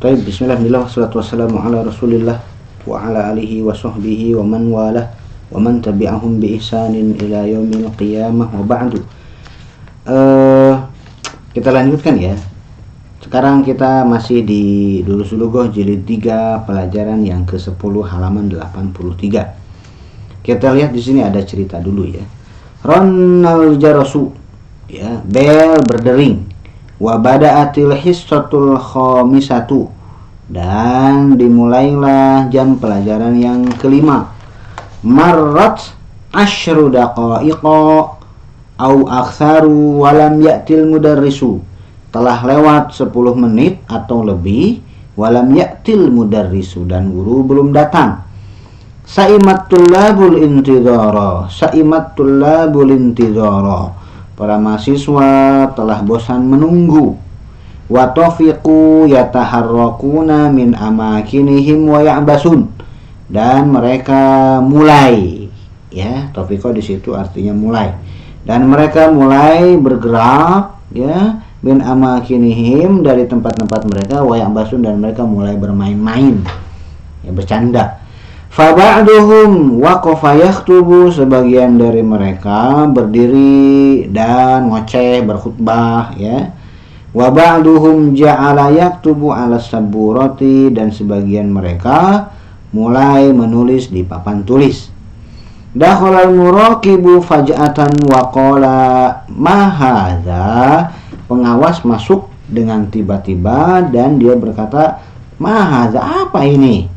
Baik, bismillah, wassalatu wassalamu ala rasulillah wa ala alihi wa sahbihi wa man walah wa man tabi'ahum bi ihsanin ila yaumil qiyamah wa ba'du. Kita lanjutkan ya. Sekarang kita masih di Durus Lughah jilid 3 pelajaran yang ke-10 halaman 83. Kita lihat di sini ada cerita dulu ya. Ronnal jarasu, ya, bel berdering. Wa bada'atil hissatul khamisatu, dan dimulailah jam pelajaran yang kelima. Marrat asyru daqaiqa au aktsaru walam ya'til mudarrisu, telah lewat 10 menit atau lebih, walam ya'til mudarrisu, dan guru belum datang. Sa'imat tullabul intidhara, sa'imat tullabul intidhara, para mahasiswa telah bosan menunggu. Wa tafiqu yataharrakuna min amakinihim wa ya'basun, dan mereka mulai, ya, tafiqu di situ artinya mulai, dan mereka mulai bergerak, ya, min amakinihim, dari tempat-tempat mereka, wa ya'basun, dan mereka mulai bermain-main, ya, bercanda. Fa ba'duhum waqafa yakhtubu, sebagian dari mereka berdiri dan ngoceh, berkhutbah, ya. Wa ba'duhum ja'ala yaktubu 'ala saburati, dan sebagian mereka mulai menulis di papan tulis. Dakhalal muraqibu faj'atan wa qala ma hadza, pengawas masuk dengan tiba-tiba dan dia berkata, ma hadza, apa ini?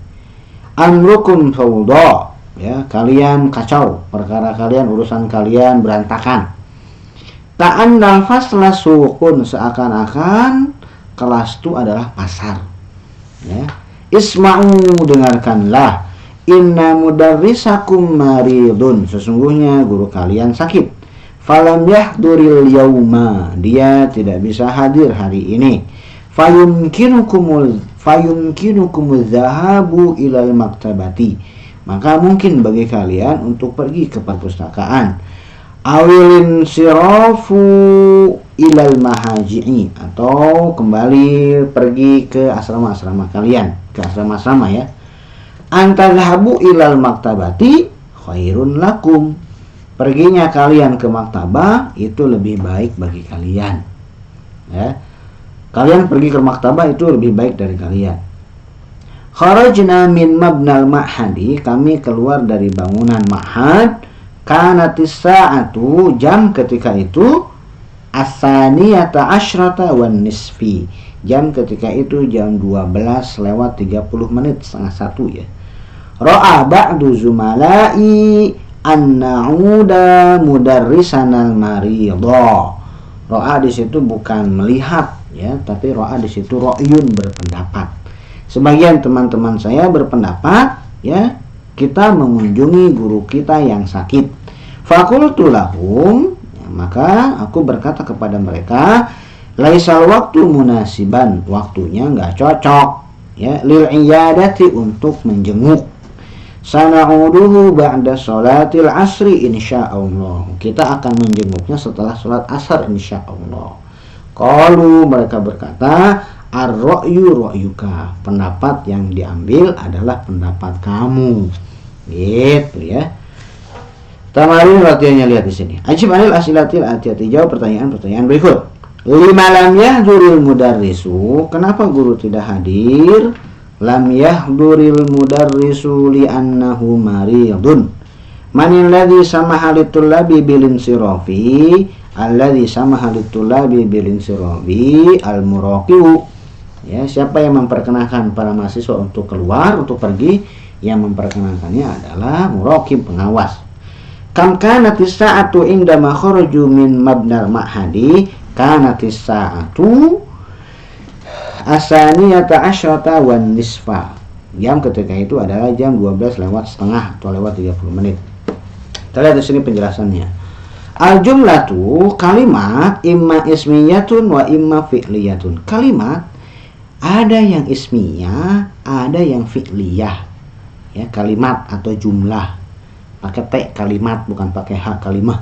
Amrukum fawda, ya, kalian kacau, perkara kalian, urusan kalian berantakan. Ta'annal fasla suqun, seakan-akan kelas itu adalah pasar, ya. Isma'u, dengarkanlah. Inna mudarrisakum maridun, sesungguhnya guru kalian sakit. Falam yahduril yauma, dia tidak bisa hadir hari ini. Fayumkinukumul dhahabu ilal maktabati, maka mungkin bagi kalian untuk pergi ke perpustakaan. Awilin sirafu ilal mahaji'i, atau kembali pergi ke asrama-asrama kalian, ke asrama-asrama, ya. Antadhabu ilal maktabati khairun lakum, perginya kalian ke maktabah itu lebih baik bagi kalian, ya. Kalian pergi ke maktabah itu lebih baik dari kalian. Kharajna min mabnal ma'hadi, kami keluar dari bangunan ma'had. Kanatis sa'atu, jam ketika itu as-saniyata asyrata wan nisfi, jam ketika itu jam 12 lewat 30 menit, setengah 1, ya. Ra'a ba'du zumalai an na'uda mudarrisanal maridha. Ra'a di situ bukan melihat, ya, tapi ra'a di situ ra'yun, berpendapat. Sebagian teman-teman saya berpendapat, ya, kita mengunjungi guru kita yang sakit. Fakultu lahum, ya, maka aku berkata kepada mereka, laisal waktu munasiban, waktunya nggak cocok, ya, lil iyadati, untuk menjenguk. Sana'uduhu ba'da sholatil asri insyaallah, kita akan menjenguknya setelah sholat asar insyaallah. Qalu, mereka berkata, ar-ra'yu ra'yuka, pendapat yang diambil adalah pendapat kamu, gitu, ya. Tamarin latihannya, lihat di sini. Ajib anil asilatil atiyati, jawab pertanyaan-pertanyaan berikut. Lima lam yahduril mudarrisu, kenapa guru tidak hadir? Lam yahduril mudarrisu li'annahu maridun. Manil ladzi samaha litullabi bilin sirafi, alladzi samaha litullabi bilin sirafi al-muraqibu, ya, siapa yang memperkenankan para mahasiswa untuk keluar, untuk pergi? Yang memperkenankannya adalah muraqib, pengawas. Kam kanatis sa'atu indama kharaju min mabnal ma'hadi, kanatis sa'atu asaniyata asyrata wan nisfa, jam ketika itu adalah jam 12 lewat setengah atau lewat 30 menit. Kita lihat di sini penjelasannya. Al jumlatu, kalimat, imma ismiyatun wa imma fi'liyatun. Kalimat ada yang ismiyah, ada yang fi'liyah, ya, kalimat atau jumlah. Pakai T, kalimat, bukan pakai H, kalimah.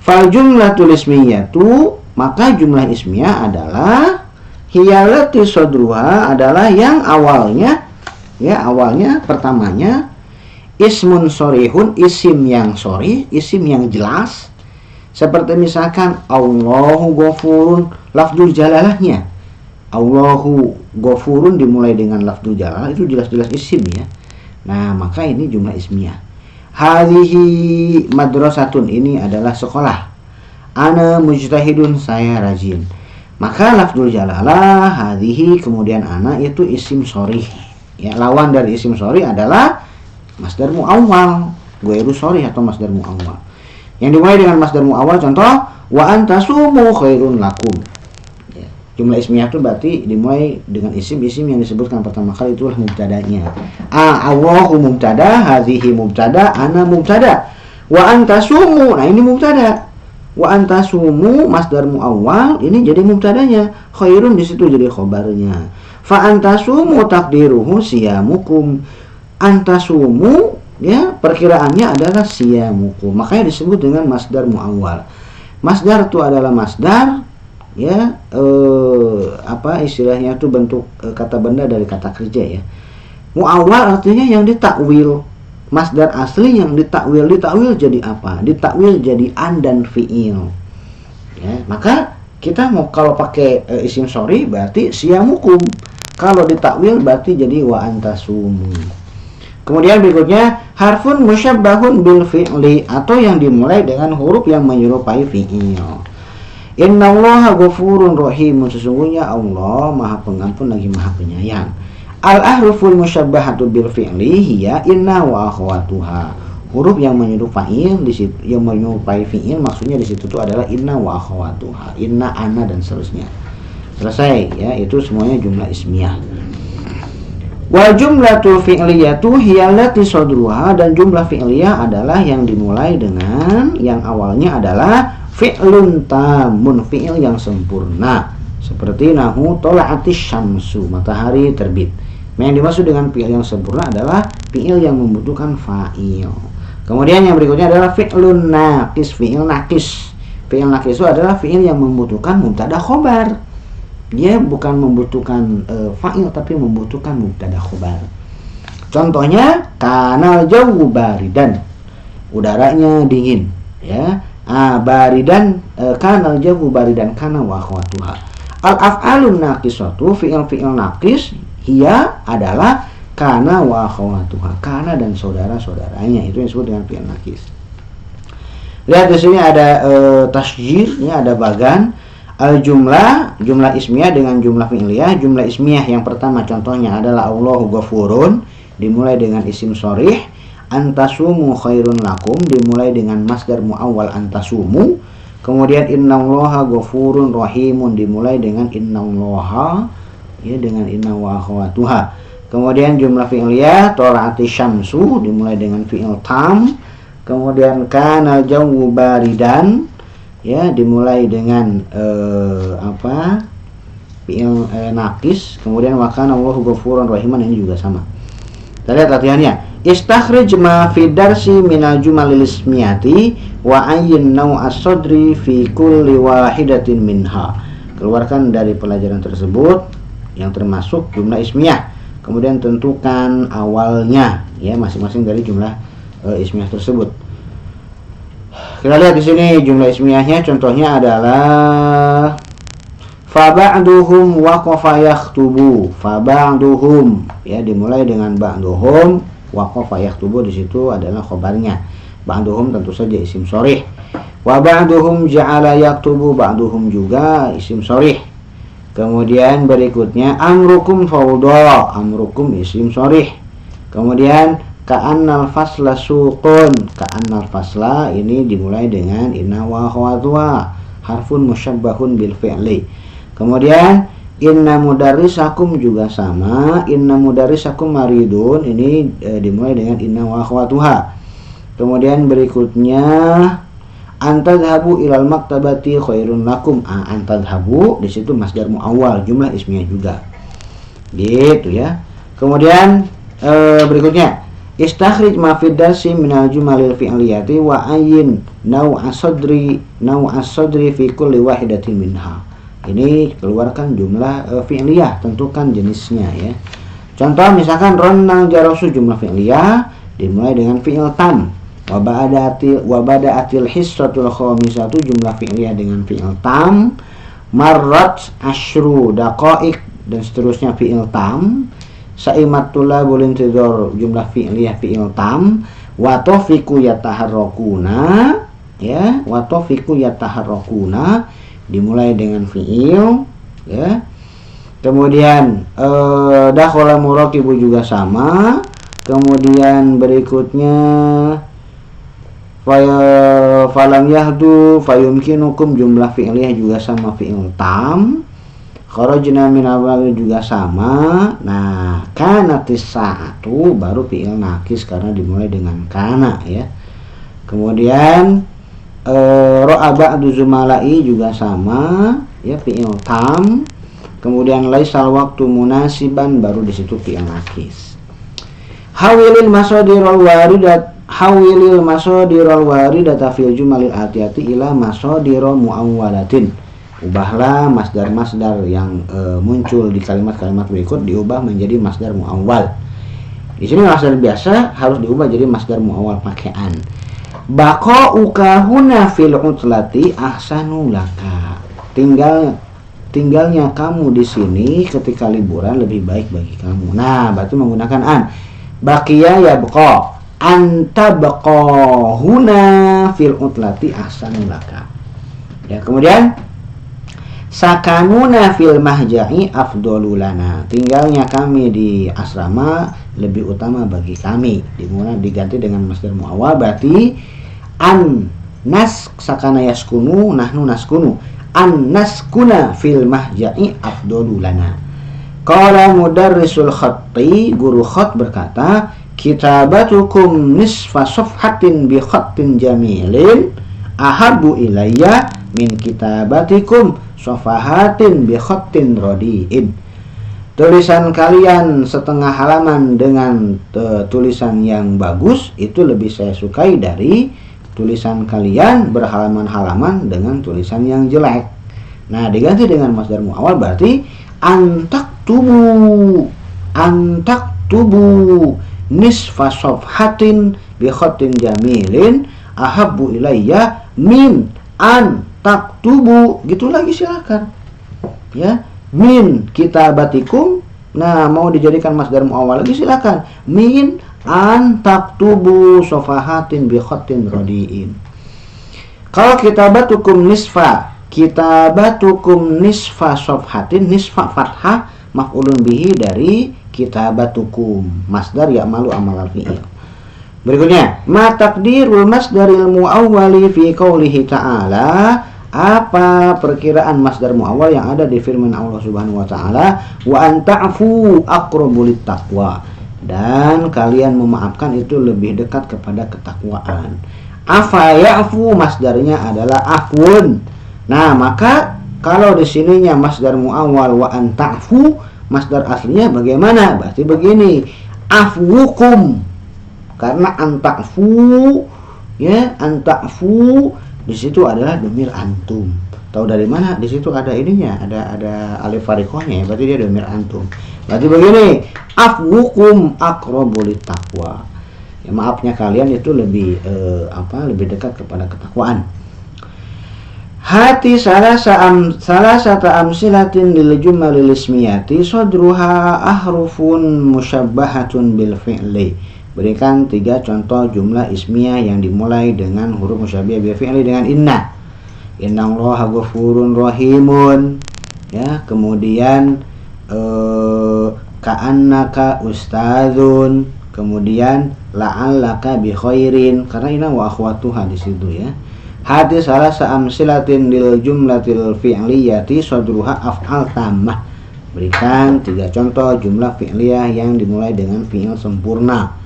Fal jumlatul ismiyatu, maka jumlah ismiyah adalah hiyalati sodruha adalah yang awalnya, ya awalnya pertamanya ismun sorihun, isim yang sorih, isim yang jelas. Seperti misalkan Allahu Ghafurun, lafzul jalalahnya Allahu Ghafurun dimulai dengan lafzul jalalah, itu jelas-jelas isim ya. Nah maka ini jumlah ismiyah. Hadhihi madrasatun, ini adalah sekolah. Ana mujtahidun, saya rajin. Maka lafzul jalalah hadhihi kemudian ana itu isim sorih ya. Lawan dari isim sorih adalah masdar muawwal, ghairu sorih atau masdar muawwal. Yang dimulai dengan masdar muawwal, contoh wa antasumu khairun lakum ya. Jumlah ismiyah itu berarti dimulai dengan isim-isim yang disebutkan pertama kali, itulah mubtadanya. Allahu mubtada, hadhihi mubtada, ana mubtada, wa antasumu, nah ini mubtada. Wa antasumu masdar muawwal, ini jadi mubtadanya. Khairun di situ jadi khobarnya. Fa antasumu takdiruhu siyamukum. Antasumu ya perkiraannya adalah siyamukum, makanya disebut dengan masdar muawwal. Masdar itu adalah masdar ya, apa istilahnya itu bentuk kata benda dari kata kerja ya. Muawwal artinya yang ditakwil. Masdar asli yang ditakwil jadi apa? Ditakwil jadi an dan fi'il ya. Maka kita mau kalau pakai isim sorry berarti siyamukum, kalau ditakwil berarti jadi wa antasumu. Kemudian berikutnya harfun musyabbahun bil fi'li, atau yang dimulai dengan huruf yang menyerupai fi'il. Innallaha ghafurun rahimun, sesungguhnya Allah Maha Pengampun lagi Maha Penyayang. Al ahruful musyabbahatu bil fi'li hiya inna wa akhwatuha. Huruf yang menyerupai di situ, yang menyerupai fi'il maksudnya di situ itu adalah inna wa akhwatuha, inna, ana dan seterusnya. Selesai ya, itu semuanya jumlah ismiyah. Wa jumlatul fi'liyatu hiyallati sodruha, dan jumlah fi'liyah adalah yang dimulai dengan yang awalnya adalah fi'lun tamun, fi'il yang sempurna. Seperti nahu tola'atis syamsu, matahari terbit. Yang dimaksud dengan fi'il yang sempurna adalah fi'il yang membutuhkan fa'il. Kemudian yang berikutnya adalah fi'lun naqis, fi'il naqis. Fi'il naqis itu adalah fi'il yang membutuhkan mubtada khobar. Dia bukan membutuhkan fa'il tapi membutuhkan mubtada khobar. Contohnya kanal jawu baridan, udaranya dingin ya. Baridan, kanal jawu baridan, kana wa akhwatuha. Al af'alun naqisatu, fi'il naqis hiya adalah kana wa akhwatuha, kana dan saudara-saudaranya, itu yang disebut dengan fi'il naqis. Lihat di sini ada tasjir, ini ada bagan. Jumlah ismiyah dengan jumlah fi'liyah. Jumlah ismiyah yang pertama contohnya adalah Allahu Ghafurun, dimulai dengan isim sorih. Antasumu khairun lakum, dimulai dengan masdar muawwal antasumu. Kemudian innallaha ghafurun rahimun, dimulai dengan innallaha ya, dengan inna wa akhwatuha. Kemudian jumlah fi'liyah tola'ati syamsu, dimulai dengan fi'il tam. Kemudian kana jawu baridan ya, dimulai dengan fi'il naqis. Kemudian wa kana Allahu ghafurun rahiman, ini juga sama. Kita lihat latihannya. Istakhrij ma fi darsi minal jumalil ismiyati wa ayyin naw'as sadri fi kulli wahidatin minha. Keluarkan dari pelajaran tersebut yang termasuk jumlah ismiyah. Kemudian tentukan awalnya ya masing-masing dari jumlah ismiyah tersebut. Kita lihat di sini jumlah ismiyahnya, contohnya adalah fa ba'duhum waqafa yakhtubu. Fa ba'duhum ya, dimulai dengan ba'duhum, waqafa yakhtubu di situ adalah khobarnya. Ba'duhum tentu saja isim sorih. Wa ba'duhum ja'ala yaktubu, ba'duhum juga isim sorih. Kemudian berikutnya amrukum fawda, amrukum isim sorih. Kemudian ka'annal fasla suqun, ka'annal fasla ini dimulai dengan inna wa akhwatuha, harfun musyabbahun bil fi'li. Kemudian inna mudarrisakum juga sama, inna mudarrisakum maridun, ini dimulai dengan inna wa akhwatuha. Kemudian berikutnya antadhabu ilal maktabati khairun lakum. Antadhabu di situ masdar muawwal, jumlah ismiyah juga. Gitu ya. Kemudian berikutnya istakhrij ma fid darsi minal jumalil fi'liyati wa ayyin naw'as sadri fi kulli wahidatin minha. Ini keluarkan jumlah fi'liyah, tentukan jenisnya ya. Contoh misalkan ronang jarasu, jumlah fi'liyah dimulai dengan fi'il tam. Wabada'atil hissatul khamisatu, jumlah fi'liyah dengan fi'il tam. Marrat asyru daqaik, dan seterusnya fi'il tam. Saimatullah bulintidor, jumlah fi'liyah fi'il tam. Watofiku yataharrokuna, ya, watofiku yataharrokuna dimulai dengan fi'il ya. Kemudian dakhala muraqibu juga sama. Kemudian berikutnya falam yahdu fayumkinukum, jumlah fi'liyah juga sama fi'il tam. Kharajna min awal juga sama. Nah, kanatis sa'atu baru fi'il nakis karena dimulai dengan kana ya. Kemudian ra'a ba'du zumalai juga sama ya, fi'il tam. Kemudian laisal waktu munasiban, baru di situ fi'il nakis. Hawilil masadirul waridata fil jumalil atiyati ila masadirul muawwalatin. Ubahlah masdar-masdar yang muncul di kalimat-kalimat berikut, diubah menjadi masdar muawwal. Di sini masdar biasa harus diubah jadi masdar muawwal pakaian. Baqa'uka huna fil utlati ahsanu laka. Tinggalnya kamu di sini ketika liburan lebih baik bagi kamu. Nah, berarti menggunakan an. Baqiya yabqa. Anta baqa huna fil utlati ahsanu laka. Ya, kemudian sakanuna fil mahja'i afdalu lana. Tinggalnya kami di asrama lebih utama bagi kami. Dimana diganti dengan masdar muawwal, berarti an nas sakana yaskunu nahnu naskunu. An naskuna fil mahja'i afdalu lana. Qala mudarrisul khatti, guru khat berkata, kitabatukum nisfa safhatin bi khattin jamilin ahabbu ilayya min kitabatikum safahatin bi khattin radiin. Tulisan kalian setengah halaman dengan tulisan yang bagus itu lebih saya sukai dari tulisan kalian berhalaman-halaman dengan tulisan yang jelek. Nah, diganti dengan masdar muawwal berarti antaktubu nisfa safhatin bi khattin jamilin ahabbu ilayya min an taktubu, gitu lagi silakan ya. Min kitabatikum, nah mau dijadikan masdar muawwal lagi silakan. Min an taktubu safahatin bi khattin radiin. Kalau kitabatukum nisfa safhatin, nisfa fathah maf'ulun bihi dari kitabatukum, masdar ya'malu amal fi'il. Berikutnya, ma taqdirul masdaril muawwali fi qoulihi ta'ala. Apa perkiraan masdar muawwal yang ada di firman Allah Subhanahu wa taala, wa anta'fu aqrabu littaqwa, dan kalian memaafkan itu lebih dekat kepada ketakwaan. Afa ya'fu masdarnya adalah afwun. Nah, maka kalau di sininya masdar muawwal wa anta'fu, masdar aslinya bagaimana? Berarti begini, afwukum. Karena anta'fu ya, anta'fu di situ adalah domir antum. Tahu dari mana? Di situ ada ininya, ada alif fariqohnya ya, berarti dia domir antum. Berarti begini, afwukum aqrabu littaqwa. Ya, maafnya kalian itu lebih lebih dekat kepada ketakwaan. Hati salasata amsilatin lil jumalil ismiyati sadruha ahrufun musyabbahatun bil fi'li. Berikan 3 contoh jumlah ismiyah yang dimulai dengan huruf musyabbih bil fi'li dengan inna. Innallaha ghafurun rahimun. Ya, kemudian ka'annaka ustadzun, kemudian la'allaka bi khairin, karena inna wa akhwatuha di situ ya. Hati salasa amsilatin lil jumlatil fi'liyati sadruha af'al tammah. Berikan 3 contoh jumlah fi'liyah yang dimulai dengan fi'il sempurna.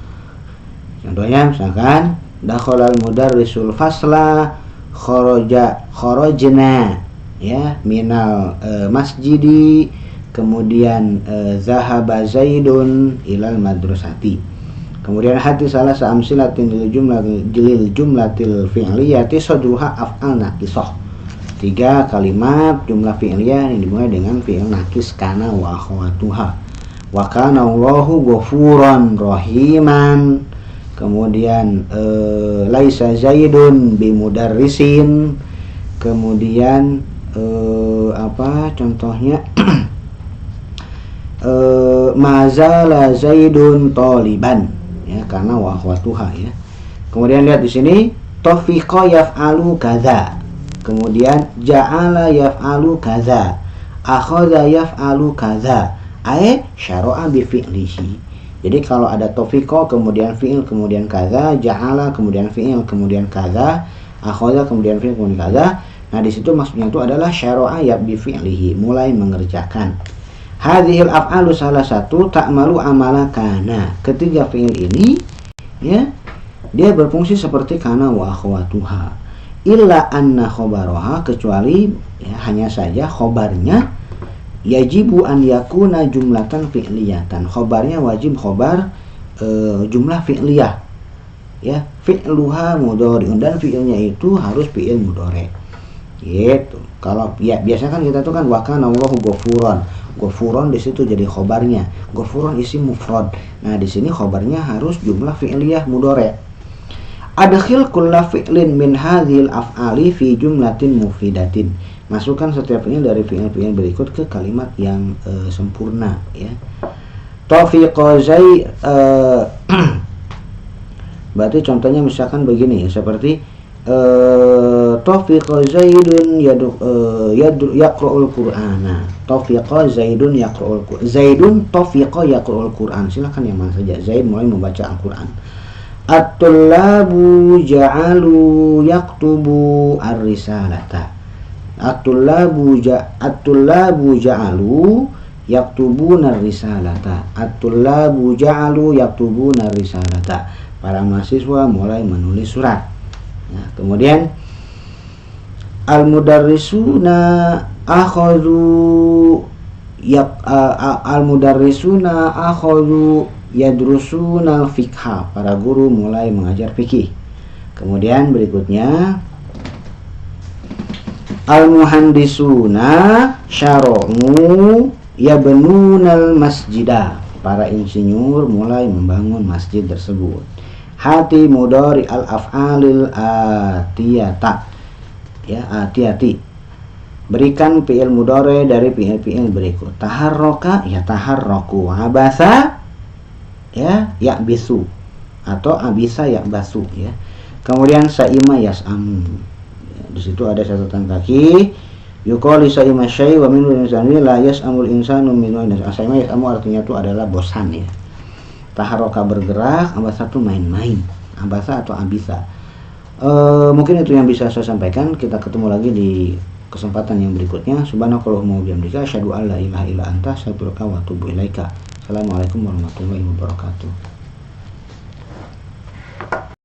Contohnya misalkan dakhalal mudarrisul fasla kharajna ya minal masjidi, kemudian zahaba zaidun ilal madrasati. Kemudian hati salah amsilatin lil jumlatil fi'liyati sadruha af'al naqisah. 3 kalimat jumlah fi'liyah yang dimulai dengan fi'il nakis kana wa akhwatuha. Wa kana Allahu ghafuran rahiman. Kemudian laisa zaidun bimudarrisin. Kemudian apa contohnya? Mazala zaidun taliban, ya, karena wa akhwatuha, ya. Kemudian lihat di sini tafiqa yaf'alu kadza. Kemudian ja'ala yaf'alu kadza. Akhadha yaf'alu kadza. Ai syara'a bi fi'lihi. Jadi kalau ada tafiqa kemudian fi'il kemudian kadza, ja'ala kemudian fi'il kemudian kadza, akhadha kemudian fi'il kemudian kadza. Nah, di situ maksudnya itu adalah syara'a ya bi fi'lihi, mulai mengerjakan. Hadhil af'alu salah satu ta'malu amala kana. Ketiga fi'il ini, ya, dia berfungsi seperti kana wa akhwatuha. Illa anna khobaraha, kecuali, ya, hanya saja khobarnya yajibu an yakuna jumlatan fi'liyatan. Khobarnya wajib khobar jumlah fi'liyah, ya, fi'luha mudhari'un, dan fi'ilnya itu harus fi'il mudhari'. Gitu. Kalau ya biasanya kan kita tuh kan wa kana Allahu ghafuran. Ghafuran di situ jadi khobarnya. Ghafuran isim mufrad. Nah, di sini khobarnya harus jumlah fi'liyah mudhari'. Adkhil kulla fi'lin min hadhil af'ali fi jumlatin mufidatin. Masukkan setiap fi'il dari fi'il-fi'il berikut ke kalimat yang sempurna, ya. Tafiqa zai berarti contohnya misalkan begini, seperti tafiqa zaidun yaqra'ul qur'ana. Tafiqa zaidun yaqra'ul qur'an. Zaidun tafiqa yaqra'ul qur'an. Silakan yang mana saja. Zaid mulai membaca Al-Qur'an. At-tullabu ja'alu yaktubu ar-risalata. At-tullabu ja'alu yaktubuna ar-risalata. At-tullabu ja'alu yaktubuna ar-risalata. Para mahasiswa mulai menulis surat. Nah, kemudian al-mudarrisuna akhadhu al-mudarrisuna akhadhu yadrusuna al-fiqha. Para guru mulai mengajar fikih. Kemudian berikutnya al-muhandisuna syara'u yabnunal masjidah. Para insinyur mulai membangun masjid tersebut. Hati mudhari al-af'alil atiyata, ya, atiyati. Berikan fi'il mudhari dari fi'il-fi'il berikut. Taharraka ya taharraku, abasa ya ya'bisu, atau abisa ya'basu, ya. Kemudian sa'ima yas'amu. Ya, di situ ada catatan kaki. Yuqalu sa'ima syai' wa minhu insani la yas'amul insanu minhu. Sa'ima yas'amu artinya itu adalah bosan, ya. Taharroka bergerak, abasa itu main-main, abasa atau abisa. Mungkin itu yang bisa saya sampaikan. Kita ketemu lagi di kesempatan yang berikutnya. Subhanakallahumma wa bihamdika asyhadu an la ilaha illa anta astaghfiruka wa atubu ilaika. Assalamualaikum warahmatullahi wabarakatuh.